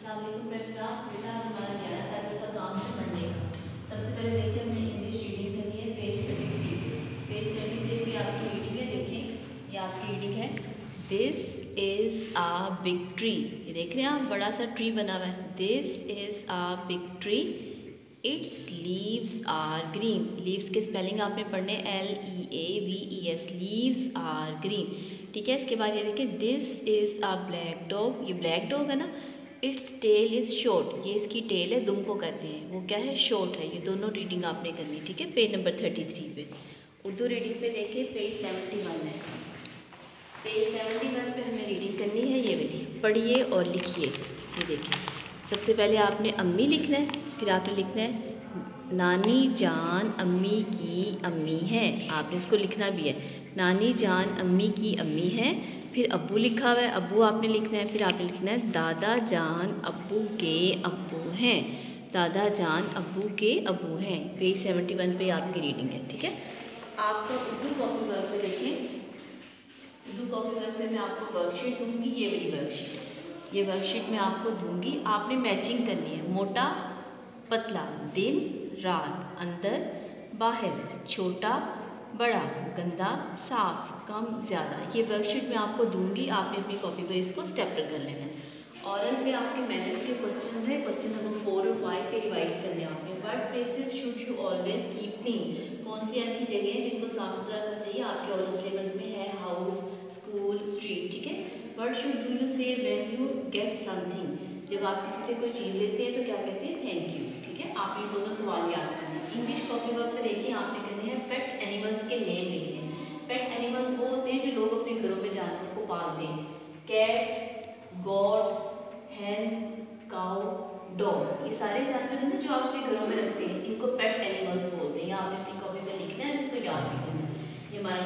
Friend class बेटा हमारा 11 तारीख का काम है मंडे का। सबसे पहले देखिए हमने इंग्लिश रीडिंग करनी है पेज 33 पे। पेज 33 पे आपकी रीडिंग है, देखिए ये आपकी रीडिंग है। This is a big tree. ये देख रहे हैं आप, बड़ा सा ट्री बना हुआ है। This is a big tree, its leaves are green. Leaves के स्पेलिंग आपने पढ़ने LEAVES, लीव्स आर ग्रीन। ठीक है, इसके बाद ये देखिए this is a black dog. ये ब्लैक डॉग है ना। इट्स टेल इज़ शॉर्ट, ये इसकी टेल है, दुम को कहते हैं, वो क्या है, शॉर्ट है। ये दोनों रीडिंग आपने करनी, ठीक है। पेज नंबर 33 पे उर्दू रीडिंग पे देखिए पेज 71 है। पेज 71 पे हमें रीडिंग करनी है, ये वाली। पढ़िए और लिखिए। ये देखिए, सबसे पहले आपने अम्मी लिखना है, फिर आपने लिखना है नानी जान अम्मी की अम्मी है। आपने इसको लिखना भी है, नानी जान अम्मी की अम्मी है। फिर अब्बू लिखा हुआ है, अब्बू आपने लिखना है। फिर आपने लिखना है दादा जान अब्बू के अब्बू हैं। दादा जान अब्बू के अब्बू हैं। पेज 71 पे आपकी रीडिंग है, ठीक है। आपका उर्दू कॉपी वर्क पे देखें, उर्दू कॉपी वर्क में मैं आपको वर्कशीट दूँगी, ये वाली वर्कशीट। ये वर्कशीट मैं आपको दूँगी, आपने मैचिंग करनी है। मोटा पतला, दिन रात, अंदर बाहर, छोटा बड़ा, गंदा साफ, कम ज़्यादा। ये वर्कशीट मैं आपको दूँगी, आपने अपनी कॉपी पर इसको स्टेपलर कर लेना है। ऑरल पे आपके मैथ्स के क्वेश्चंस हैं, क्वेश्चन नंबर 4 और 5 पे रिवाइज करने आपने। What places should you always keep clean. कौन सी ऐसी जगह है जिनको साफ सुथरा रखना चाहिए, आपके ऑरल सिलेबस में है। हाउस, स्कूल, स्ट्रीट, ठीक है। व्हाट शुड डू यू से व्हेन यू गेट समथिंग। जब आप किसी से कोई चीज़ लेते हैं तो क्या कहते हैं, थैंक यू, ठीक है। आप ये दोनों सवाल याद करना है। इंग्लिश कॉपी वर्क में देखिए आपने करनी है पेट एनिमल्स के नेम लिखने हैं। पेट एनिमल्स वो होते हैं जो लोग अपने घरों में जानवरों को पालते हैं। कैट, गॉड, हैन, काऊ, डॉग, ये सारे जानवर हैं ना जो आप अपने घरों में रखते हैं, इनको पेट एनिमल्स बोलते हैं। या आपने अपनी कॉपी में लिखना है, इसको याद भी करना है। ये हमारा